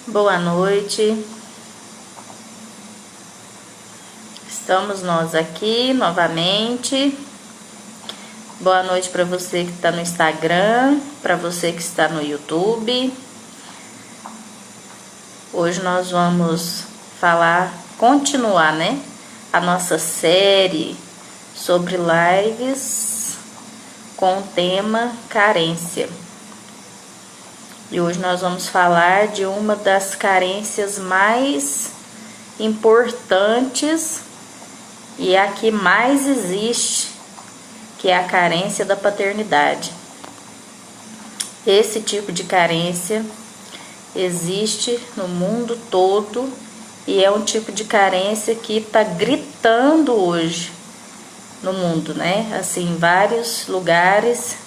Boa noite. Estamos nós aqui novamente. Boa noite para você que está no Instagram, para você que está no YouTube. Hoje nós vamos continuar, né, a nossa série sobre lives com o tema carência. E hoje nós vamos falar de uma das carências mais importantes e a que mais existe, que é a carência da paternidade. Esse tipo de carência existe no mundo todo e é um tipo de carência que está gritando hoje no mundo, né? Assim, em vários lugares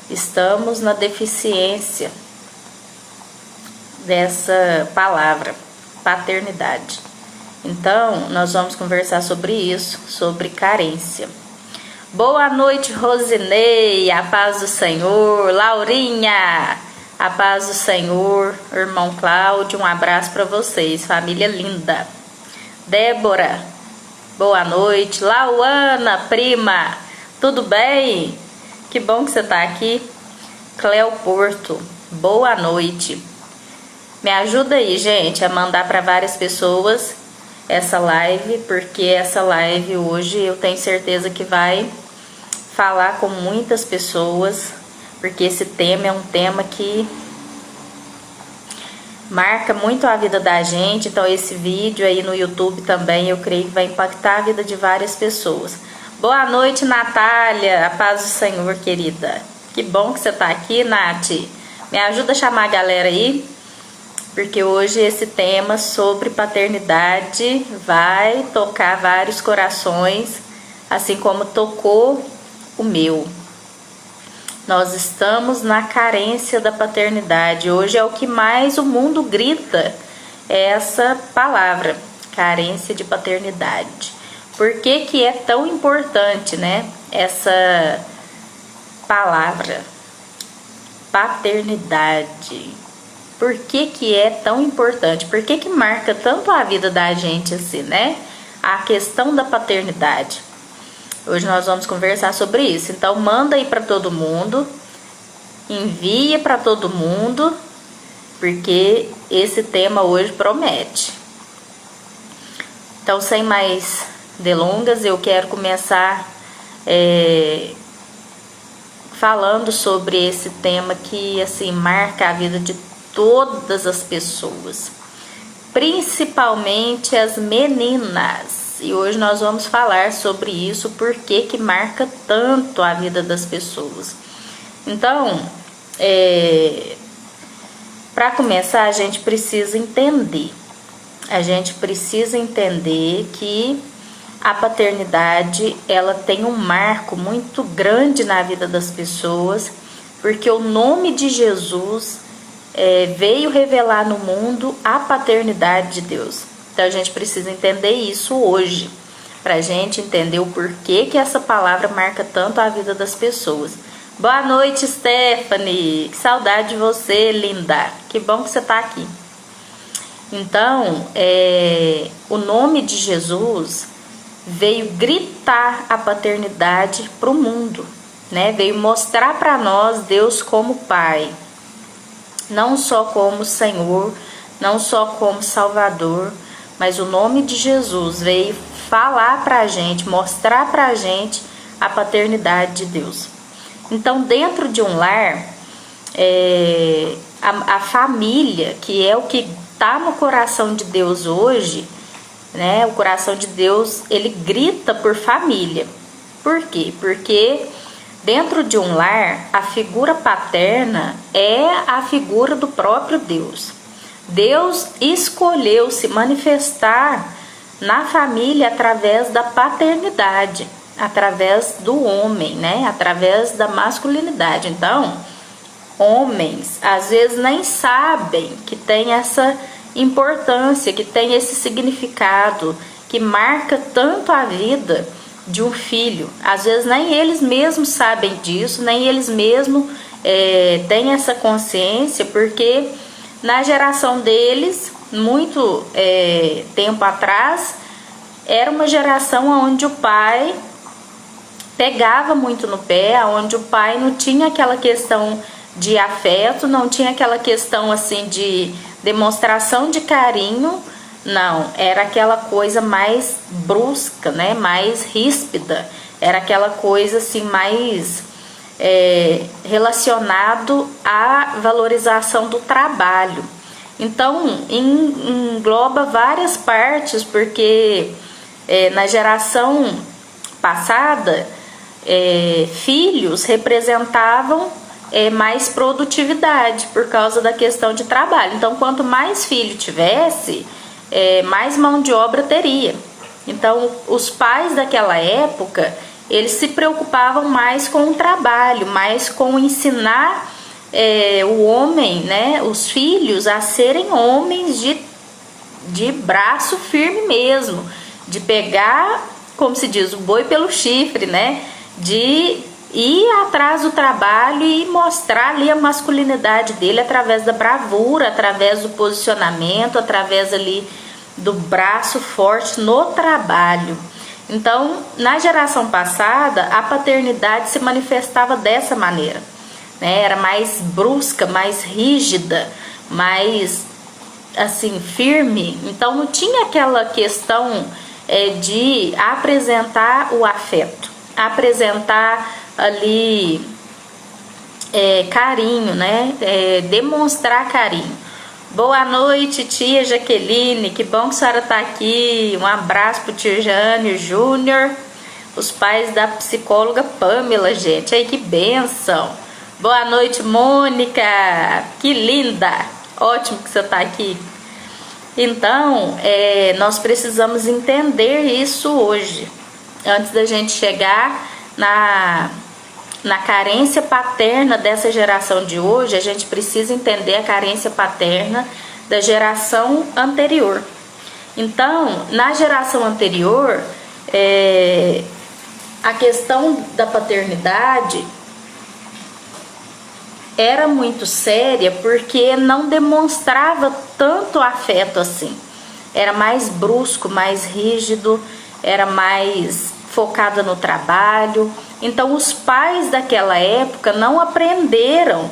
estamos na deficiência dessa palavra, paternidade. Então, nós vamos conversar sobre isso, sobre carência. Boa noite, Rosinei, a paz do Senhor. Laurinha, a paz do Senhor. Irmão Cláudio, um abraço para vocês, família linda. Débora, boa noite. Lauana, prima, tudo bem? Que bom que você está aqui. Cléo Porto, boa noite. Me ajuda aí, gente, a mandar para várias pessoas essa live, porque essa live hoje eu tenho certeza que vai falar com muitas pessoas, porque esse tema é um tema que marca muito a vida da gente. Então esse vídeo aí no YouTube também eu creio que vai impactar a vida de várias pessoas. Boa noite, Natália, a paz do Senhor, querida. Que bom que você tá aqui, Nath. Me ajuda a chamar a galera aí, porque hoje esse tema sobre paternidade vai tocar vários corações, assim como tocou o meu. Nós estamos na carência da paternidade. Hoje é o que mais o mundo grita, é essa palavra, carência de paternidade. Por que que é tão importante, né, essa palavra, paternidade? Por que que é tão importante? Por que que marca tanto a vida da gente assim, né? A questão da paternidade. Hoje nós vamos conversar sobre isso. Então manda aí para todo mundo, envia para todo mundo, porque esse tema hoje promete. Então, sem mais delongas, eu quero começar falando sobre esse tema que assim marca a vida de todas as pessoas, principalmente as meninas. E hoje nós vamos falar sobre isso, porque que marca tanto a vida das pessoas. Então, para começar, a gente precisa entender. A gente precisa entender que a paternidade, ela tem um marco muito grande na vida das pessoas, porque o nome de Jesus veio revelar no mundo a paternidade de Deus. Então a gente precisa entender isso hoje, para a gente entender o porquê que essa palavra marca tanto a vida das pessoas. Boa noite, Stephanie, que saudade de você, linda, que bom que você está aqui. Então, o nome de Jesus veio gritar a paternidade para o mundo, né? Veio mostrar para nós Deus como Pai, não só como Senhor, não só como Salvador, mas o nome de Jesus veio falar para a gente, mostrar para a gente a paternidade de Deus. Então, dentro de um lar, a família, que é o que está no coração de Deus hoje, né? O coração de Deus, ele grita por família. Por quê? Porque dentro de um lar, a figura paterna é a figura do próprio Deus. Deus escolheu se manifestar na família através da paternidade, através do homem, né? Através da masculinidade. Então, homens às vezes nem sabem que tem essa importância, que tem esse significado, que marca tanto a vida de um filho. Às vezes nem eles mesmos sabem disso, nem eles mesmos têm essa consciência, porque na geração deles, muito tempo atrás, era uma geração onde o pai pegava muito no pé, onde o pai não tinha aquela questão de afeto, não tinha aquela questão assim de demonstração de carinho, não, era aquela coisa mais brusca, né, mais ríspida, era aquela coisa assim mais relacionado à valorização do trabalho. Então engloba várias partes, porque na geração passada filhos representavam mais produtividade por causa da questão de trabalho. Então, quanto mais filho tivesse, mais mão de obra teria. Então, os pais daquela época, eles se preocupavam mais com o trabalho, mais com ensinar o homem, né, os filhos a serem homens de braço firme mesmo, de pegar, como se diz, o boi pelo chifre, né, de ir atrás do trabalho e mostrar ali a masculinidade dele através da bravura, através do posicionamento, através ali do braço forte no trabalho. Então, na geração passada, a paternidade se manifestava dessa maneira, né? Era mais brusca, mais rígida, mais assim firme. Então, não tinha aquela questão de apresentar o afeto, apresentar ali carinho, né? Demonstrar carinho. Boa noite, tia Jaqueline, que bom que a senhora está aqui. Um abraço pro tio Jânio Júnior, os pais da psicóloga Pamela, gente. Aí, que bênção. Boa noite, Mônica, que linda. Ótimo que você está aqui. Então, nós precisamos entender isso hoje, antes da gente chegar na carência paterna dessa geração de hoje. A gente precisa entender a carência paterna da geração anterior. Então, na geração anterior, a questão da paternidade era muito séria, porque não demonstrava tanto afeto assim. Era mais brusco, mais rígido, era mais focada no trabalho. Então, os pais daquela época não aprenderam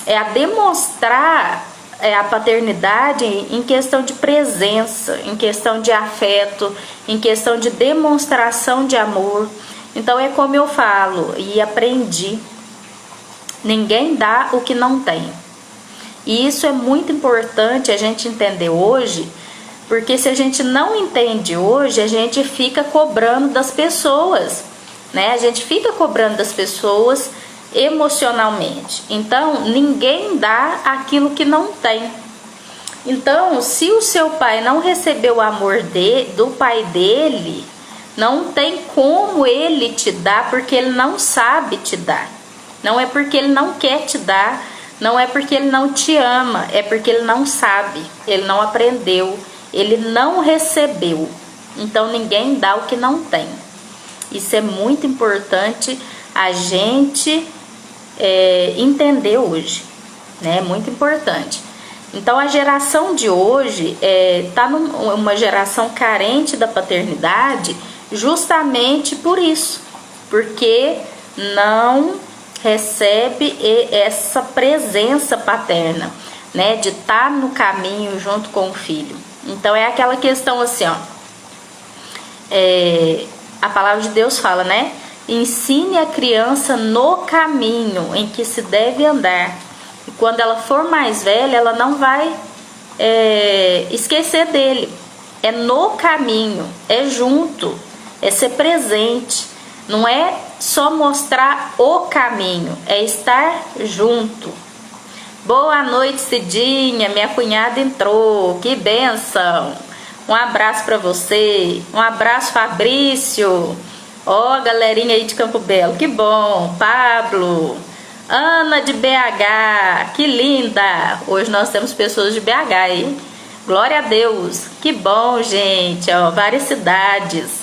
a demonstrar a paternidade em questão de presença, em questão de afeto, em questão de demonstração de amor. Então, é como eu falo e aprendi: ninguém dá o que não tem. E isso é muito importante a gente entender hoje, porque se a gente não entende hoje, a gente fica cobrando das pessoas, né? A gente fica cobrando das pessoas emocionalmente. Então, ninguém dá aquilo que não tem. Então, se o seu pai não recebeu o amor do pai dele, não tem como ele te dar, porque ele não sabe te dar. Não é porque ele não quer te dar, não é porque ele não te ama, é porque ele não sabe, ele não aprendeu, ele não recebeu. Então, ninguém dá o que não tem. Isso é muito importante a gente entender hoje, né? Muito importante. Então, a geração de hoje está numa geração carente da paternidade, justamente por isso, porque não recebe essa presença paterna, né? De estar no caminho junto com o filho. Então, é aquela questão assim, ó. A palavra de Deus fala, né? Ensine a criança no caminho em que se deve andar. E quando ela for mais velha, ela não vai esquecer dele. É no caminho, é junto, é ser presente. Não é só mostrar o caminho, é estar junto. Boa noite, Cidinha, minha cunhada entrou, que bênção. Um abraço para você, um abraço, Fabrício. Ó, galerinha aí de Campo Belo, que bom. Pablo, Ana de BH, que linda. Hoje nós temos pessoas de BH aí. Glória a Deus, que bom, gente. Ó, várias cidades: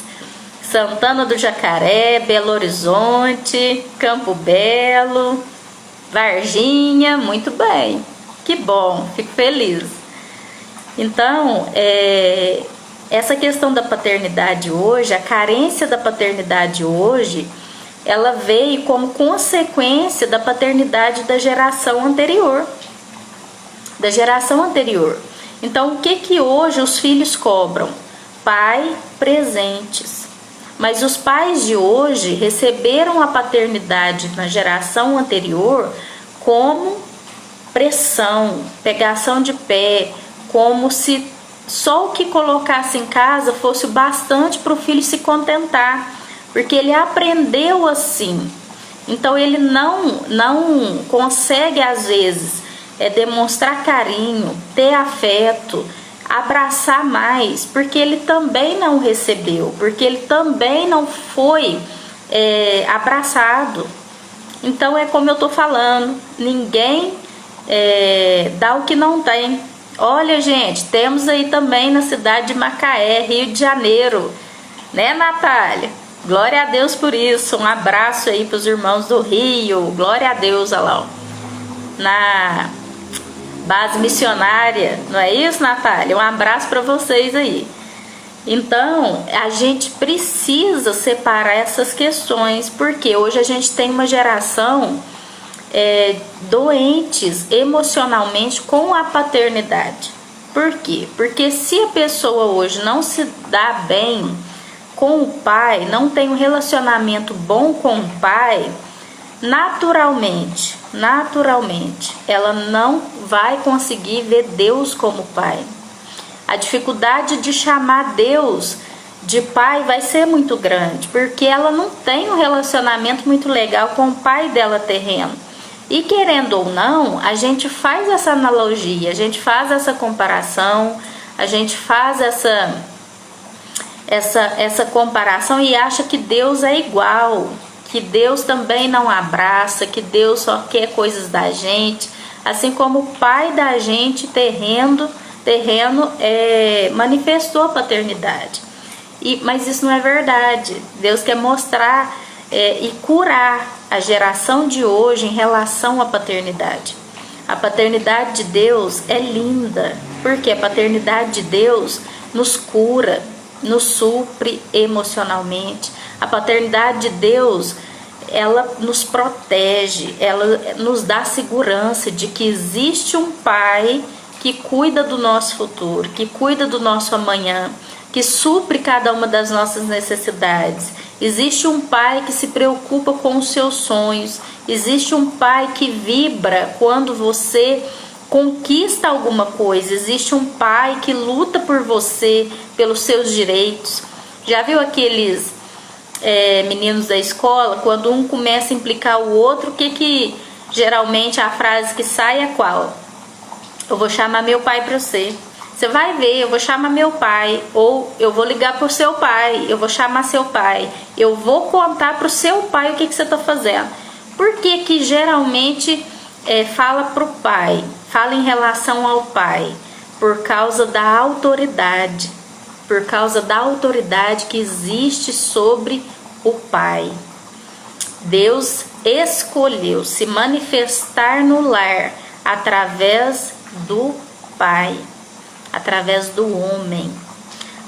Santana do Jacaré, Belo Horizonte, Campo Belo, Varginha. Muito bem. Que bom, fico feliz. Então, essa questão da paternidade hoje, a carência da paternidade hoje, ela veio como consequência da paternidade da geração anterior. Da geração anterior. Então, o que hoje os filhos cobram? Pai, presentes. Mas os pais de hoje receberam a paternidade na geração anterior como pressão, pegação de pé, como se só o que colocasse em casa fosse o bastante para o filho se contentar, porque ele aprendeu assim. Então ele não consegue às vezes demonstrar carinho, ter afeto, abraçar mais, porque ele também não recebeu, porque ele também não foi abraçado. Então é como eu estou falando, ninguém dá o que não tem. Olha, gente, temos aí também na cidade de Macaé, Rio de Janeiro, né, Natália? Glória a Deus por isso. Um abraço aí para os irmãos do Rio. Glória a Deus, olha lá, ó. Na base missionária, não é isso, Natália? Um abraço para vocês aí. Então, a gente precisa separar essas questões, porque hoje a gente tem uma geração doentes emocionalmente com a paternidade. Por quê? Porque se a pessoa hoje não se dá bem com o pai, não tem um relacionamento bom com o pai, naturalmente, ela não vai conseguir ver Deus como pai. A dificuldade de chamar Deus de pai vai ser muito grande, porque ela não tem um relacionamento muito legal com o pai dela terreno. E querendo ou não, a gente faz essa analogia, a gente faz essa comparação, a gente faz essa comparação e acha que Deus é igual, que Deus também não abraça, que Deus só quer coisas da gente, assim como o pai da gente terreno manifestou a paternidade. Mas isso não é verdade. Deus quer mostrar e curar a geração de hoje em relação à paternidade. A paternidade de Deus é linda, porque a paternidade de Deus nos cura, nos supre emocionalmente. A paternidade de Deus, ela nos protege, ela nos dá segurança de que existe um pai que cuida do nosso futuro, que cuida do nosso amanhã, que supre cada uma das nossas necessidades. Existe um pai que se preocupa com os seus sonhos. Existe um pai que vibra quando você conquista alguma coisa. Existe um pai que luta por você, pelos seus direitos. Já viu aqueles meninos da escola, quando um começa a implicar o outro, que geralmente a frase que sai é qual? Eu vou chamar meu pai para você. Você vai ver, eu vou chamar meu pai, ou eu vou ligar pro seu pai, eu vou chamar seu pai, eu vou contar pro seu pai o que você está fazendo. Por que geralmente fala pro pai, fala em relação ao pai? Por causa da autoridade, que existe sobre o pai. Deus escolheu se manifestar no lar através do pai, através do homem.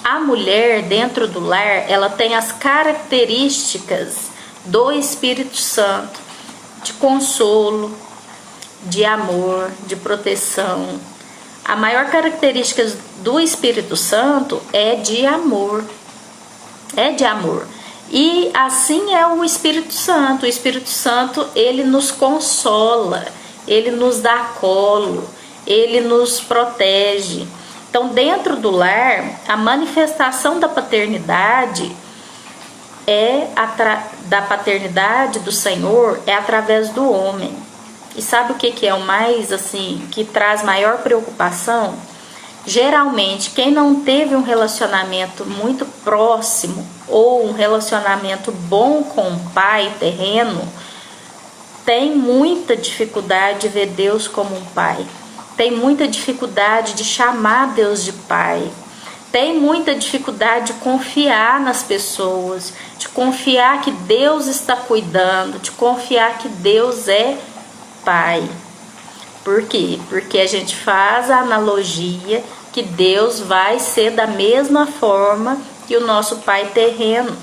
A mulher dentro do lar, ela tem as características do Espírito Santo, de consolo, de amor, de proteção. A maior característica do Espírito Santo é de amor. E assim é o Espírito Santo. O Espírito Santo, ele nos consola, ele nos dá colo, ele nos protege. Então, dentro do lar, a manifestação da paternidade da paternidade do Senhor é através do homem. E sabe o que é o mais, assim, que traz maior preocupação? Geralmente, quem não teve um relacionamento muito próximo ou um relacionamento bom com o pai terreno, tem muita dificuldade de ver Deus como um pai. Tem muita dificuldade de chamar Deus de pai. Tem muita dificuldade de confiar nas pessoas, de confiar que Deus está cuidando, de confiar que Deus é pai. Por quê? Porque a gente faz a analogia que Deus vai ser da mesma forma que o nosso pai terreno.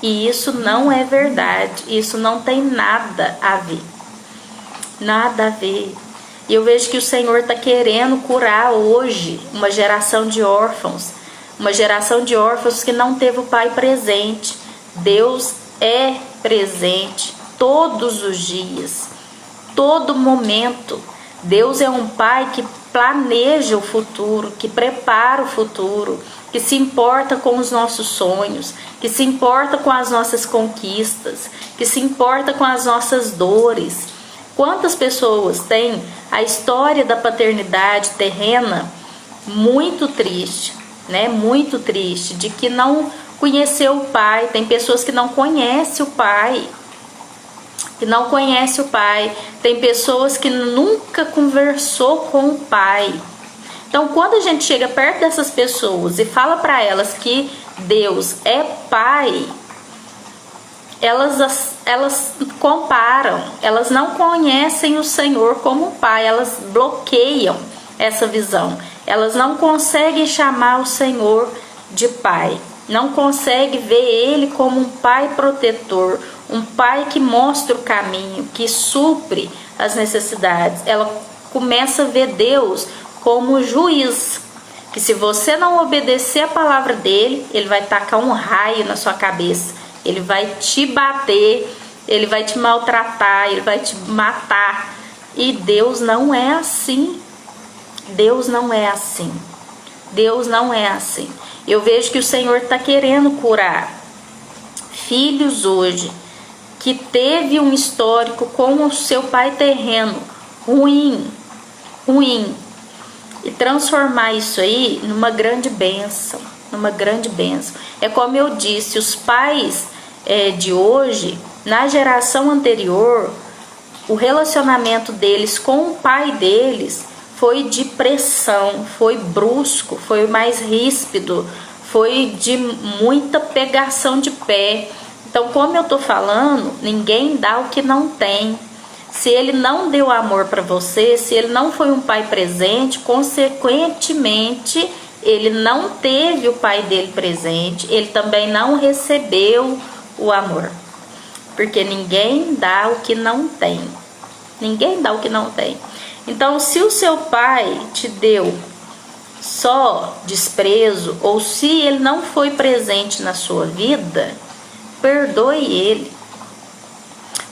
E isso não é verdade, isso não tem nada a ver. Nada a ver. E eu vejo que o Senhor está querendo curar hoje uma geração de órfãos. Uma geração de órfãos que não teve o pai presente. Deus é presente todos os dias, todo momento. Deus é um pai que planeja o futuro, que prepara o futuro, que se importa com os nossos sonhos, que se importa com as nossas conquistas, que se importa com as nossas dores. Quantas pessoas têm a história da paternidade terrena muito triste, né? Muito triste, de que não conheceu o pai. Tem pessoas que não conhecem o pai, tem pessoas que nunca conversou com o pai. Então, quando a gente chega perto dessas pessoas e fala para elas que Deus é pai, elas comparam, elas não conhecem o Senhor como pai, elas bloqueiam essa visão. Elas não conseguem chamar o Senhor de pai, não conseguem ver Ele como um pai protetor, um pai que mostra o caminho, que supre as necessidades. Ela começa a ver Deus como juiz, que se você não obedecer a palavra dele, ele vai tacar um raio na sua cabeça, ele vai te bater, ele vai te maltratar, ele vai te matar. E Deus não é assim. Deus não é assim. Deus não é assim. Eu vejo que o Senhor está querendo curar filhos hoje que teve um histórico com o seu pai terreno ruim, e transformar isso aí numa grande bênção, É como eu disse, os pais de hoje, na geração anterior, o relacionamento deles com o pai deles foi de pressão, foi brusco, foi mais ríspido, foi de muita pegação de pé. Então, como eu tô falando, ninguém dá o que não tem. Se ele não deu amor para você, se ele não foi um pai presente, consequentemente, ele não teve o pai dele presente, ele também não recebeu o amor. Porque ninguém dá o que não tem. Ninguém dá o que não tem. Então, se o seu pai te deu só desprezo, ou se ele não foi presente na sua vida, perdoe ele.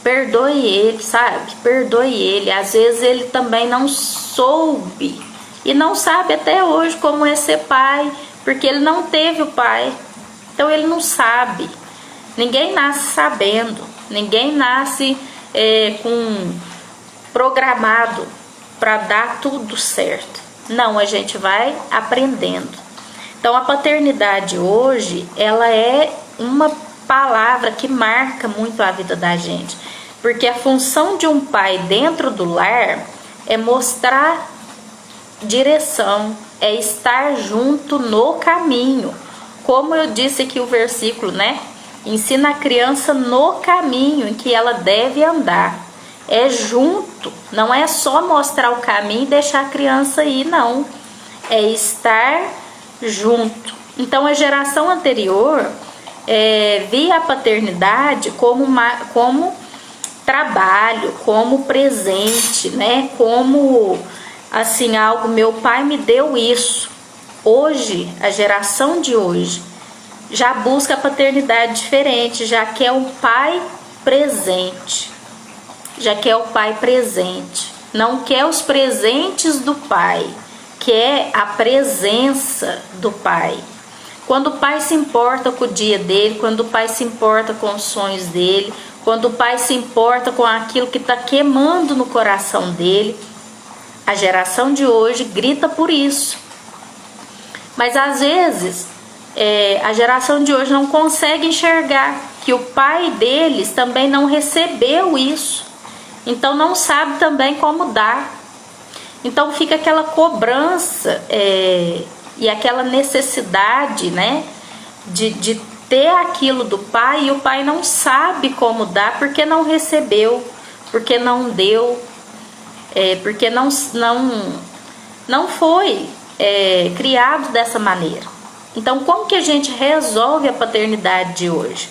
Perdoe ele, sabe? Perdoe ele. Às vezes ele também não soube e não sabe até hoje como é ser pai, porque ele não teve o pai. Então ele não sabe. Ninguém nasce sabendo. Ninguém nasce programado para dar tudo certo. Não, a gente vai aprendendo. Então a paternidade hoje, ela é uma palavra que marca muito a vida da gente, porque a função de um pai dentro do lar é mostrar direção, é estar junto no caminho. Como eu disse aqui o versículo, né? Ensina a criança no caminho em que ela deve andar. É junto, não é só mostrar o caminho e deixar a criança ir, não. É estar junto. Então a geração anterior via a paternidade como trabalho, como presente, né? Como assim, algo, meu pai me deu isso. Hoje, a geração de hoje já busca a paternidade diferente, já quer o pai presente. Não quer os presentes do pai, quer a presença do pai. Quando o pai se importa com o dia dele, quando o pai se importa com os sonhos dele, quando o pai se importa com aquilo que está queimando no coração dele, a geração de hoje grita por isso. Mas às vezes a geração de hoje não consegue enxergar que o pai deles também não recebeu isso. Então não sabe também como dar. Então fica aquela cobrança e aquela necessidade, né, de ter aquilo do pai, e o pai não sabe como dar porque não recebeu, porque não deu. porque não foi criado dessa maneira. Então, como que a gente resolve a paternidade de hoje?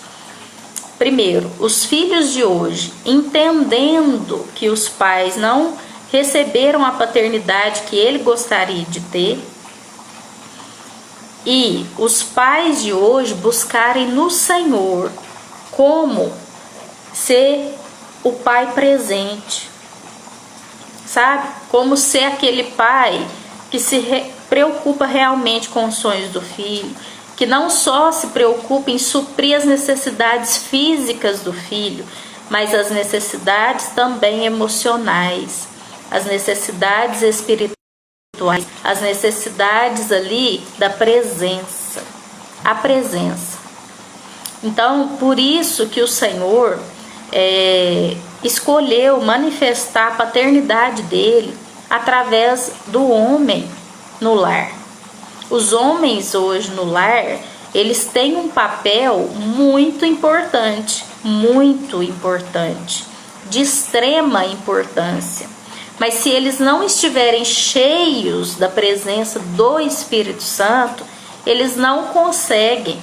Primeiro, os filhos de hoje, entendendo que os pais não receberam a paternidade que ele gostaria de ter, e os pais de hoje buscarem no Senhor como ser o pai presente, sabe? Como ser aquele pai que se preocupa realmente com os sonhos do filho, que não só se preocupa em suprir as necessidades físicas do filho, mas as necessidades também emocionais, as necessidades espirituais, as necessidades ali da presença, a presença. Então, por isso que o Senhor escolheu manifestar a paternidade dele através do homem no lar. Os homens hoje no lar, eles têm um papel muito importante, de extrema importância. Mas se eles não estiverem cheios da presença do Espírito Santo, eles não conseguem.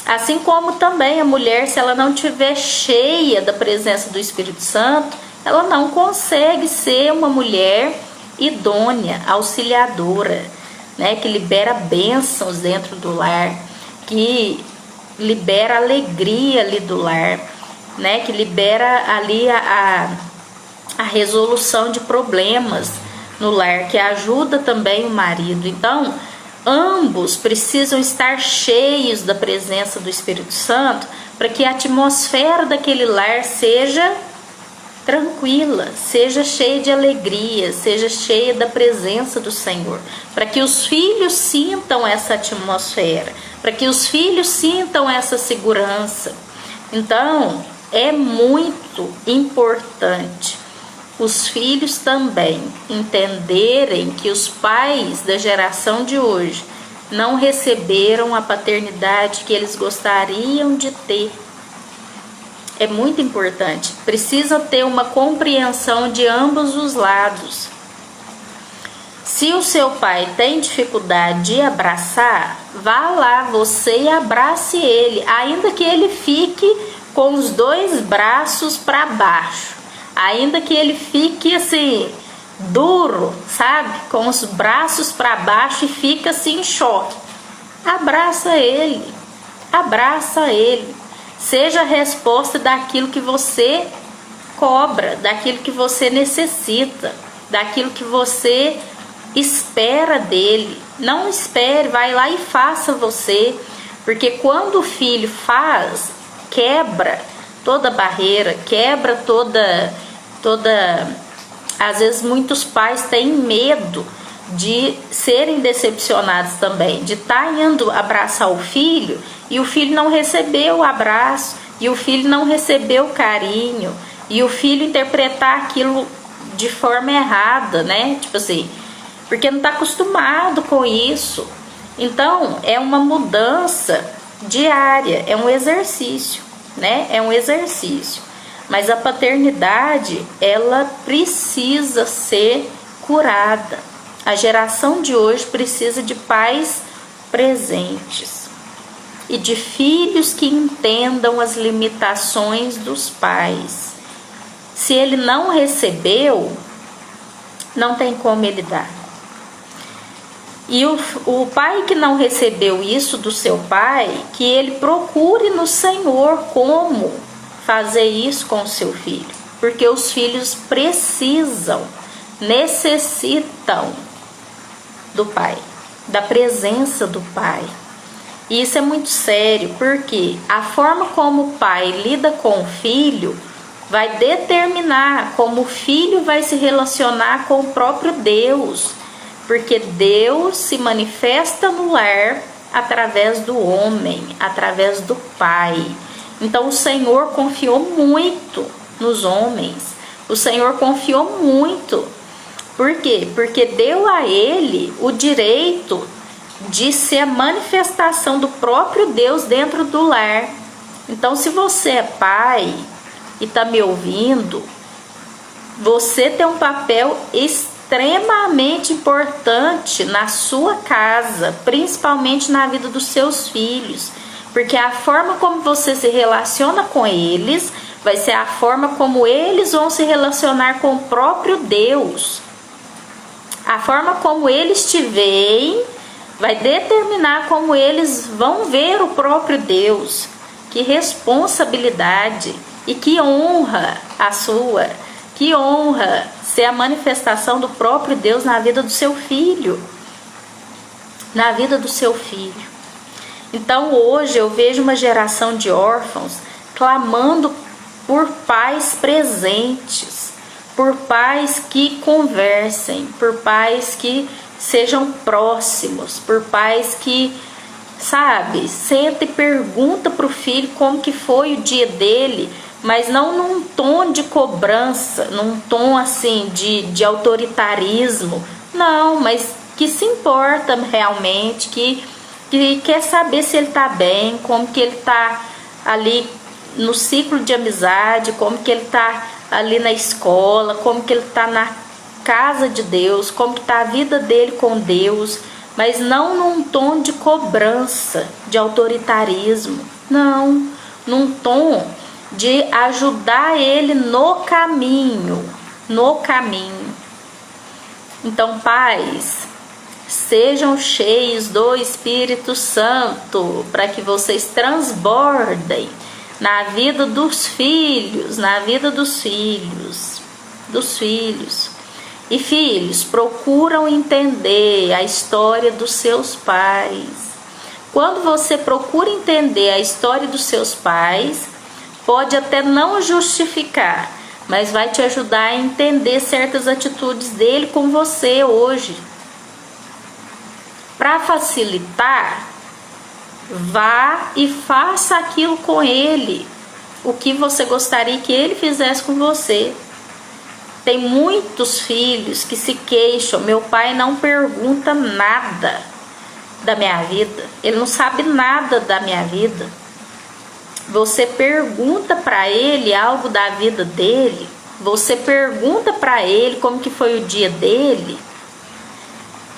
Assim como também a mulher, se ela não estiver cheia da presença do Espírito Santo, ela não consegue ser uma mulher idônea, auxiliadora, né, que libera bênçãos dentro do lar, que libera alegria ali do lar, né, que libera ali a resolução de problemas no lar, que ajuda também o marido. Então, ambos precisam estar cheios da presença do Espírito Santo para que a atmosfera daquele lar seja tranquila, seja cheia de alegria, seja cheia da presença do Senhor, para que os filhos sintam essa atmosfera, para que os filhos sintam essa segurança. Então, é muito importante os filhos também entenderem que os pais da geração de hoje não receberam a paternidade que eles gostariam de ter. É muito importante. Precisa ter uma compreensão de ambos os lados. Se o seu pai tem dificuldade de abraçar, vá lá você e abrace ele, ainda que ele fique com os dois braços para baixo, ainda que ele fique assim duro, sabe, com os braços para baixo e fica assim em choque. Abraça ele, seja a resposta daquilo que você cobra, daquilo que você necessita, daquilo que você espera dele. Não espere, vai lá e faça você, porque quando o filho faz, quebra toda barreira, quebra toda. Às vezes muitos pais têm medo de serem decepcionados também, de estar indo abraçar o filho e o filho não recebeu o abraço, e o filho não recebeu o carinho, e o filho interpretar aquilo de forma errada, né? Tipo assim, porque não está acostumado com isso. Então, é uma mudança diária, é um exercício, né? É um exercício. Mas a paternidade, ela precisa ser curada. A geração de hoje precisa de pais presentes e de filhos que entendam as limitações dos pais. Se ele não recebeu, não tem como ele dar. E o pai que não recebeu isso do seu pai, que ele procure no Senhor como fazer isso com o seu filho. Porque os filhos necessitam do pai, da presença do pai. E isso é muito sério, porque a forma como o pai lida com o filho vai determinar como o filho vai se relacionar com o próprio Deus. Porque Deus se manifesta no lar através do homem, através do pai. Então o Senhor confiou muito nos homens. O Senhor confiou muito. Por quê? Porque deu a ele o direito de ser a manifestação do próprio Deus dentro do lar. Então, se você é pai e está me ouvindo, Você tem um papel extremamente importante na sua casa, principalmente na vida dos seus filhos, porque a forma como você se relaciona com eles vai ser a forma como eles vão se relacionar com o próprio Deus. A forma como eles te veem vai determinar como eles vão ver o próprio Deus. Que responsabilidade e que honra a sua, que honra ser a manifestação do próprio Deus na vida do seu filho. Na vida do seu filho. Então hoje eu vejo uma geração de órfãos clamando por pais presentes, por pais que conversem, por pais que sejam próximos, por pais que, sabe, senta e pergunta para o filho como que foi o dia dele, mas não num tom de cobrança, num tom assim de autoritarismo, não, mas que se importa realmente, que quer saber se ele está bem, como que ele está ali no ciclo de amizade, como que ele está ali na escola, como que ele está na casa de Deus, como que está a vida dele com Deus, mas não num tom de cobrança, de autoritarismo, não, num tom de ajudar ele no caminho, Então, pais, sejam cheios do Espírito Santo, para que vocês transbordem na vida dos filhos, E filhos, procuram entender a história dos seus pais. Quando você procura entender a história dos seus pais, pode até não justificar, mas vai te ajudar a entender certas atitudes dele com você hoje. Para facilitar, vá e faça aquilo com ele, o que você gostaria que ele fizesse com você. Tem muitos filhos que se queixam: meu pai não pergunta nada da minha vida, ele não sabe nada da minha vida. Você pergunta para ele algo da vida dele, você pergunta para ele como que foi o dia dele.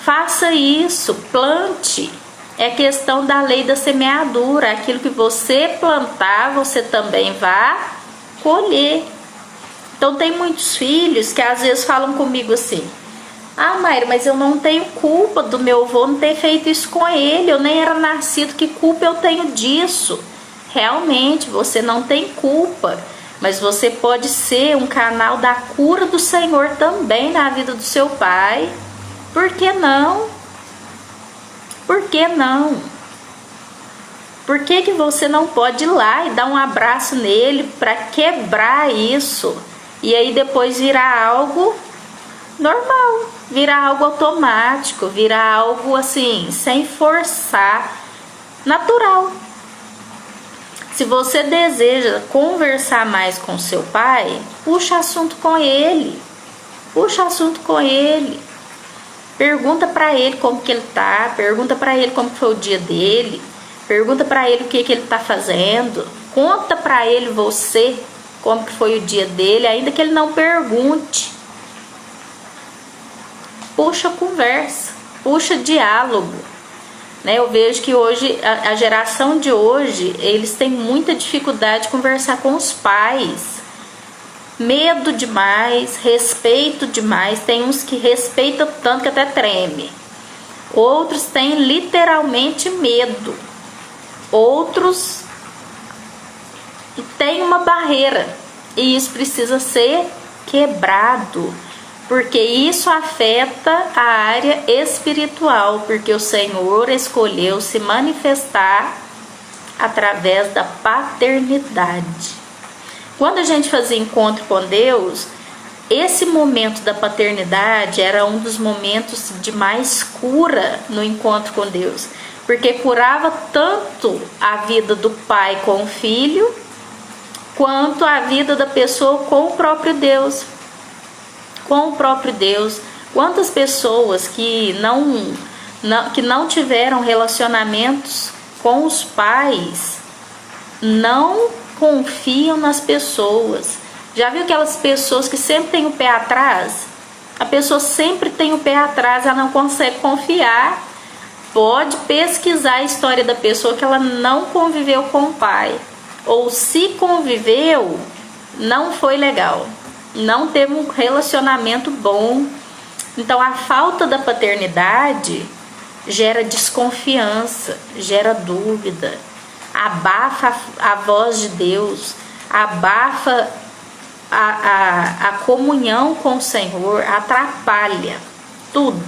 Faça isso, plante. É questão da lei da semeadura. Aquilo que você plantar, você também vai colher. Então tem muitos filhos que às vezes falam comigo assim: ah, Mayra, mas eu não tenho culpa do meu avô não ter feito isso com ele, eu nem era nascido, que culpa eu tenho disso? Realmente, você não tem culpa, mas você pode ser um canal da cura do Senhor também na vida do seu pai. Por que não? Por que não? Por que que você não pode ir lá e dar um abraço nele para quebrar isso? E aí depois virar algo normal, virar algo automático, virar algo assim, sem forçar, natural. Se você deseja conversar mais com seu pai, puxa assunto com ele. Pergunta para ele como que ele tá, pergunta para ele como foi o dia dele, pergunta para ele o que ele tá fazendo, conta para ele você como que foi o dia dele, ainda que ele não pergunte. Puxa conversa, puxa diálogo. Eu vejo que hoje, a geração de hoje, eles têm muita dificuldade de conversar com os pais. Medo demais, respeito demais. Tem uns que respeitam tanto que até treme. Outros têm literalmente medo. Outros têm uma barreira. E isso precisa ser quebrado. Porque isso afeta a área espiritual. Porque o Senhor escolheu se manifestar através da paternidade. Quando a gente fazia encontro com Deus, esse momento da paternidade era um dos momentos de mais cura no encontro com Deus, porque curava tanto a vida do pai com o filho, quanto a vida da pessoa com o próprio Deus. Quantas pessoas que não tiveram relacionamentos com os pais não confiam nas pessoas, Já viu aquelas pessoas que sempre têm o pé atrás? A pessoa sempre tem o pé atrás, ela não consegue confiar. Pode pesquisar a história da pessoa que ela não conviveu com o pai. Ou se conviveu, não foi legal. Não teve um relacionamento bom. Então a falta da paternidade gera desconfiança, gera dúvida, abafa a voz de Deus, abafa a comunhão com o Senhor, atrapalha tudo.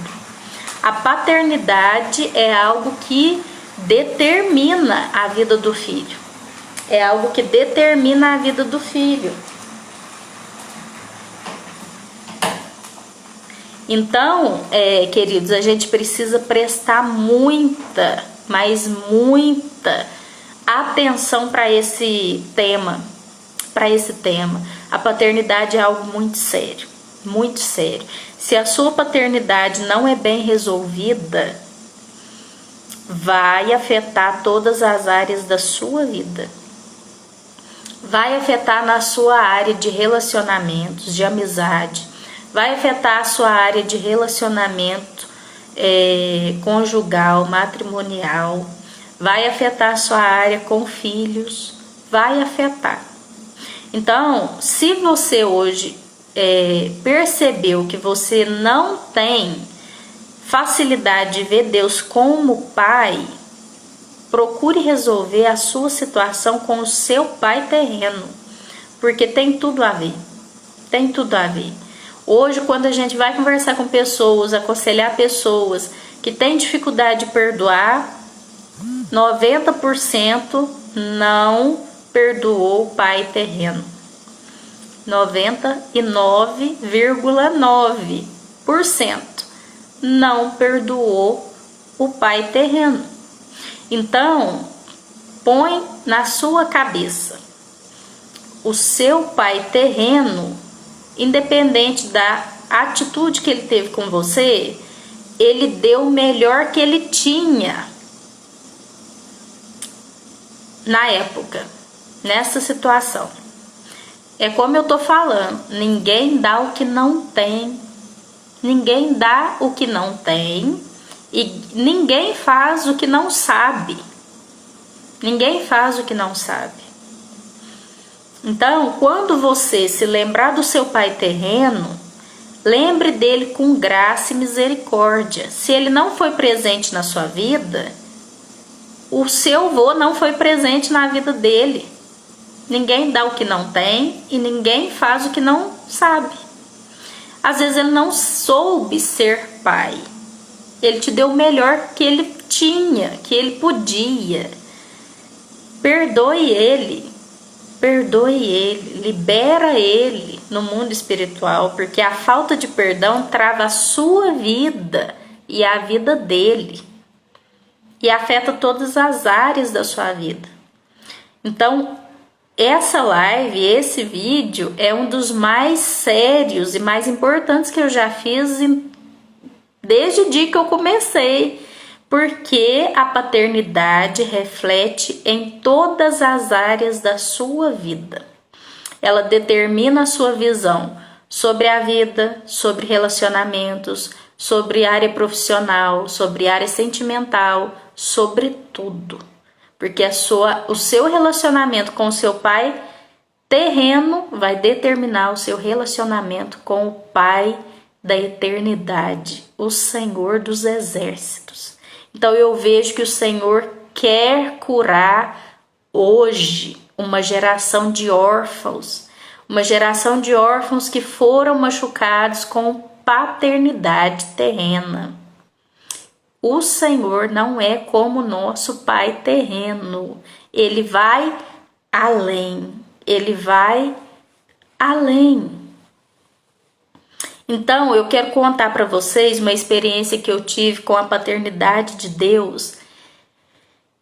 A paternidade é algo que determina a vida do filho. É algo que determina a vida do filho. Então, queridos, a gente precisa prestar muita, mas muita atenção para esse tema. A paternidade é algo muito sério, muito sério. Se a sua paternidade não é bem resolvida, vai afetar todas as áreas da sua vida. Vai afetar na sua área de relacionamentos, de amizade. Vai afetar a sua área de relacionamento conjugal, matrimonial. Vai afetar a sua área com filhos. Vai afetar. Então, se você hoje percebeu que você não tem facilidade de ver Deus como pai, procure resolver a sua situação com o seu pai terreno, porque tem tudo a ver. Tem tudo a ver. Hoje, quando a gente vai conversar com pessoas, aconselhar pessoas que têm dificuldade de perdoar, 90% não perdoou o pai terreno. 99,9% não perdoou o pai terreno. Então, põe na sua cabeça, o seu pai terreno, independente da atitude que ele teve com você, ele deu o melhor que ele tinha na época, nessa situação. É como eu tô falando, ninguém dá o que não tem. Ninguém dá o que não tem e ninguém faz o que não sabe. Ninguém faz o que não sabe. Então, quando você se lembrar do seu pai terreno, lembre dele com graça e misericórdia. Se ele não foi presente na sua vida, o seu avô não foi presente na vida dele. Ninguém dá o que não tem e ninguém faz o que não sabe. Às vezes ele não soube ser pai. Ele te deu o melhor que ele tinha, que ele podia. Perdoe ele. Perdoe ele. Libera ele no mundo espiritual, porque a falta de perdão trava a sua vida e a vida dele. E afeta todas as áreas da sua vida. Então, essa live, esse vídeo é um dos mais sérios e mais importantes que eu já fiz desde o dia que eu comecei, porque a paternidade reflete em todas as áreas da sua vida. Ela determina a sua visão sobre a vida, sobre relacionamentos, sobre área profissional, sobre área sentimental, sobre tudo. Porque o seu relacionamento com o seu pai terreno vai determinar o seu relacionamento com o Pai da eternidade, o Senhor dos exércitos. Então eu vejo que o Senhor quer curar hoje uma geração de órfãos que foram machucados com paternidade terrena. O Senhor não é como nosso pai terreno. Ele vai além. Ele vai além. Então, eu quero contar para vocês uma experiência que eu tive com a paternidade de Deus.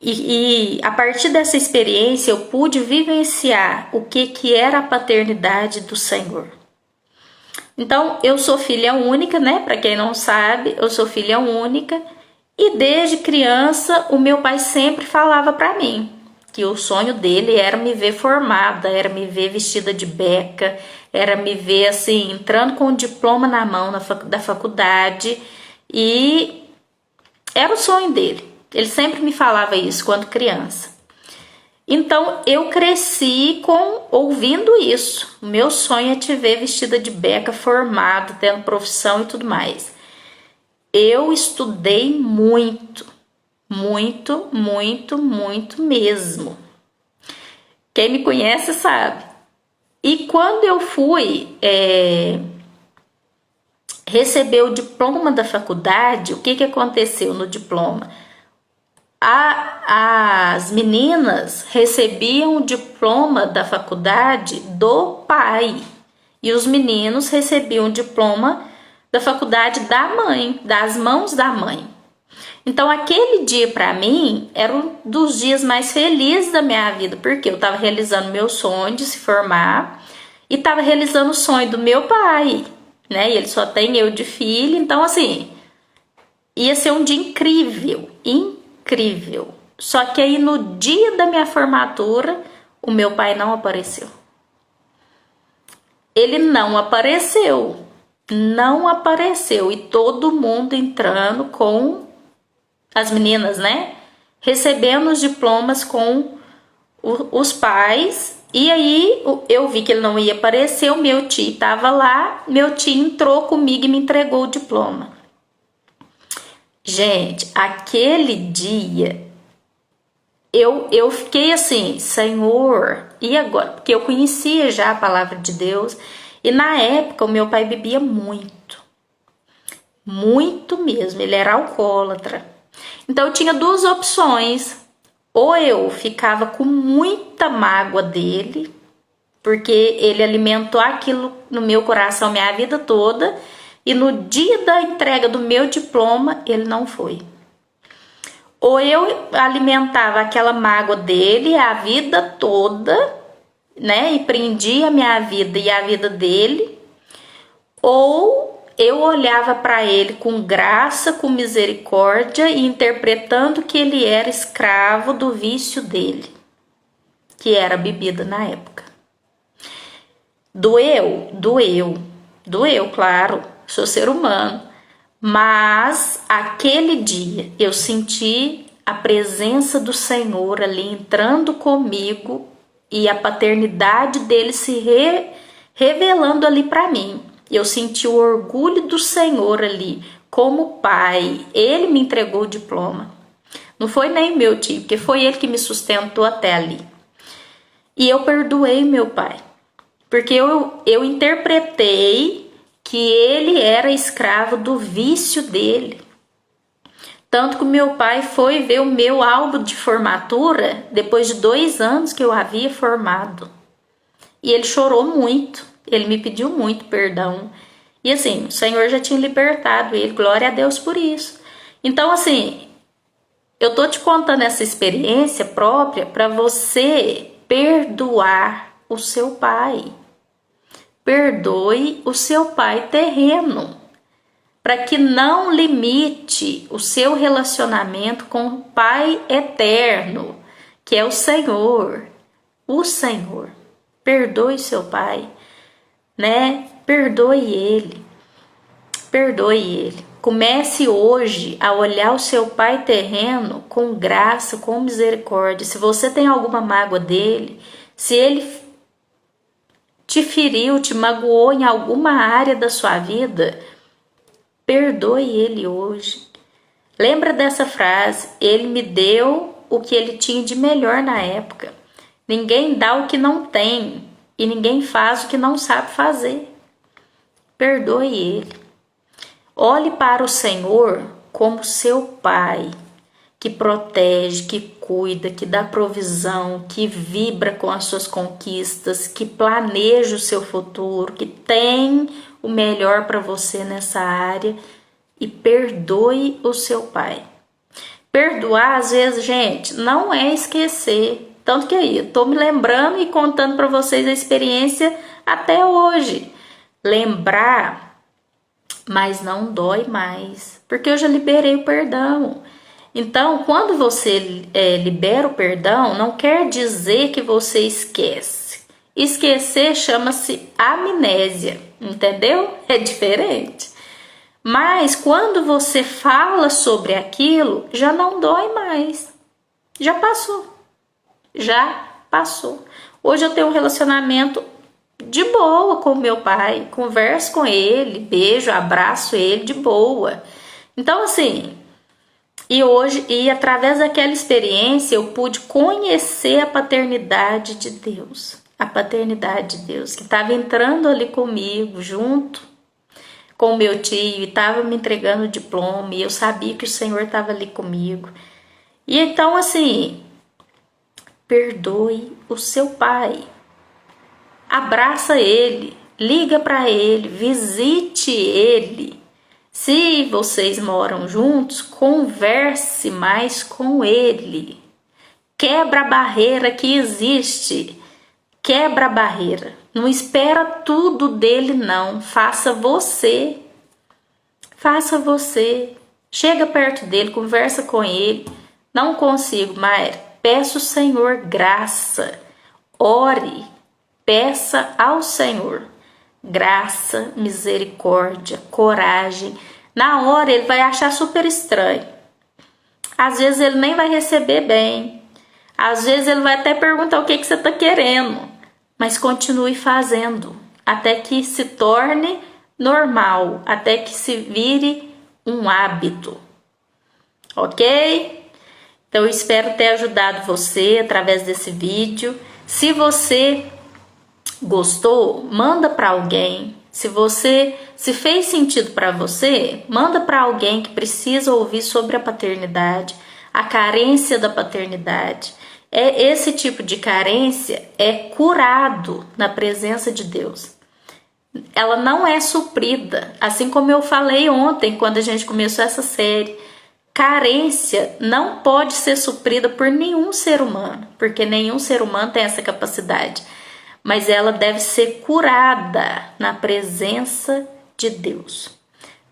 E a partir dessa experiência, eu pude vivenciar o que era a paternidade do Senhor. Então, eu sou filha única, né? Para quem não sabe, eu sou filha única. E desde criança, o meu pai sempre falava para mim que o sonho dele era me ver formada, era me ver vestida de beca, era me ver assim, entrando com o diploma na mão da faculdade, e era o sonho dele. Ele sempre me falava isso quando criança. Então eu cresci ouvindo isso. O meu sonho é te ver vestida de beca, formada, tendo profissão e tudo mais. Eu estudei muito, muito, muito, muito mesmo. Quem me conhece sabe. E quando eu fui receber o diploma da faculdade, o que aconteceu no diploma? As meninas recebiam o diploma da faculdade do pai e os meninos recebiam o diploma da faculdade da mãe, das mãos da mãe. Então aquele dia para mim era um dos dias mais felizes da minha vida, porque eu estava realizando meu sonho de se formar e estava realizando o sonho do meu pai, né? E ele só tem eu de filho, então assim, ia ser um dia incrível, incrível. Só que aí no dia da minha formatura, o meu pai não apareceu. Ele não apareceu. Não apareceu. E todo mundo entrando com as meninas, né? Recebendo os diplomas com os pais. E aí eu vi que ele não ia aparecer. O meu tio estava lá. Meu tio entrou comigo e me entregou o diploma. Gente, aquele dia eu fiquei assim, Senhor, e agora? Porque eu conhecia já a palavra de Deus. E na época o meu pai bebia muito. Muito mesmo, ele era alcoólatra. Então eu tinha duas opções. Ou eu ficava com muita mágoa dele, porque ele alimentou aquilo no meu coração minha vida toda, e no dia da entrega do meu diploma ele não foi. Ou eu alimentava aquela mágoa dele a vida toda, né, e prendia a minha vida e a vida dele, ou eu olhava para ele com graça, com misericórdia e interpretando que ele era escravo do vício dele, que era a bebida na época. Doeu, claro, sou ser humano, mas aquele dia eu senti a presença do Senhor ali entrando comigo e a paternidade dele se revelando ali para mim. Eu senti o orgulho do Senhor ali como pai. Ele me entregou o diploma. Não foi nem meu tio, porque foi ele que me sustentou até ali. E eu perdoei meu pai, porque eu interpretei que ele era escravo do vício dele. Tanto que o meu pai foi ver o meu álbum de formatura depois de 2 anos que eu havia formado. E ele chorou muito, ele me pediu muito perdão. E assim, o Senhor já tinha libertado ele, glória a Deus por isso. Então assim, eu tô te contando essa experiência própria para você perdoar o seu pai. Perdoe o seu pai terreno, para que não limite o seu relacionamento com o Pai eterno, que é o Senhor. O Senhor. Perdoe seu pai, né? Perdoe ele. Perdoe ele. Comece hoje a olhar o seu pai terreno com graça, com misericórdia. Se você tem alguma mágoa dele, se ele te feriu, te magoou em alguma área da sua vida, perdoe ele hoje. Lembra dessa frase? Ele me deu o que ele tinha de melhor na época. Ninguém dá o que não tem e ninguém faz o que não sabe fazer. Perdoe ele. Olhe para o Senhor como seu pai, que protege, que cuida, que dá provisão, que vibra com as suas conquistas, que planeja o seu futuro, que tem o melhor para você nessa área, e perdoe o seu pai. Perdoar, às vezes, gente, não é esquecer. Tanto que aí, eu tô me lembrando e contando para vocês a experiência até hoje. Lembrar, mas não dói mais, porque eu já liberei o perdão. Então, quando você libera o perdão, não quer dizer que você esquece. Esquecer chama-se amnésia, entendeu? É diferente. Mas quando você fala sobre aquilo, já não dói mais. Já passou. Já passou. Hoje eu tenho um relacionamento de boa com meu pai. Converso com ele, beijo, abraço ele de boa. Então, assim, e através daquela experiência eu pude conhecer a paternidade de Deus. A paternidade de Deus que estava entrando ali comigo, junto com o meu tio, e estava me entregando o diploma, e eu sabia que o Senhor estava ali comigo. E então, assim, perdoe o seu pai. Abraça ele, liga para ele, visite ele. Se vocês moram juntos, converse mais com ele. Quebra a barreira que existe. Quebra a barreira. Não espera tudo dele, não. Faça você. Faça você. Chega perto dele, conversa com ele. Não consigo, Mayra. Peça ao Senhor graça. Ore. Peça ao Senhor graça, misericórdia, coragem. Na hora ele vai achar super estranho. Às vezes ele nem vai receber bem. Às vezes ele vai até perguntar o que você está querendo. Mas continue fazendo. Até que se torne normal. Até que se vire um hábito. Ok? Então eu espero ter ajudado você através desse vídeo. Se você gostou, manda para alguém. Se fez sentido para você, manda para alguém que precisa ouvir sobre a paternidade, a carência da paternidade. Esse tipo de carência é curado na presença de Deus. Ela não é suprida, assim como eu falei ontem quando a gente começou essa série. Carência não pode ser suprida por nenhum ser humano, porque nenhum ser humano tem essa capacidade. Mas ela deve ser curada na presença de Deus.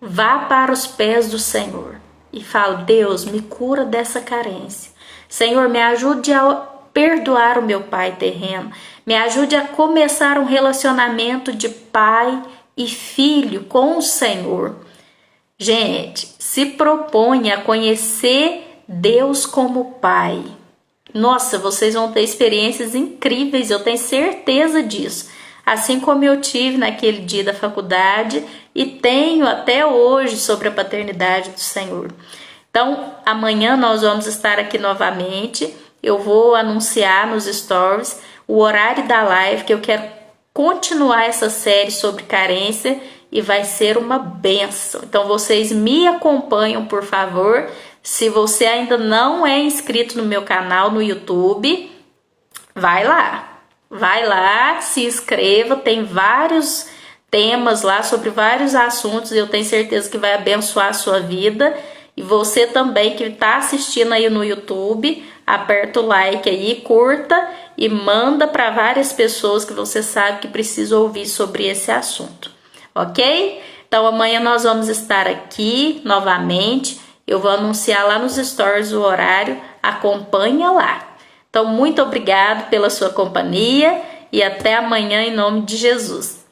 Vá para os pés do Senhor e fale: Deus, me cura dessa carência. Senhor, me ajude a perdoar o meu pai terreno. Me ajude a começar um relacionamento de pai e filho com o Senhor. Gente, se proponha a conhecer Deus como Pai. Nossa, vocês vão ter experiências incríveis, eu tenho certeza disso. Assim como eu tive naquele dia da faculdade e tenho até hoje sobre a paternidade do Senhor. Então, amanhã nós vamos estar aqui novamente. Eu vou anunciar nos stories o horário da live, que eu quero continuar essa série sobre carência e vai ser uma bênção. Então, vocês me acompanham, por favor. Se você ainda não é inscrito no meu canal no YouTube, vai lá, se inscreva, tem vários temas lá sobre vários assuntos, eu tenho certeza que vai abençoar a sua vida. E você também que está assistindo aí no YouTube, aperta o like aí, curta e manda para várias pessoas que você sabe que precisam ouvir sobre esse assunto, ok? Então amanhã nós vamos estar aqui novamente. Eu vou anunciar lá nos stories o horário, acompanha lá. Então, muito obrigado pela sua companhia e até amanhã em nome de Jesus.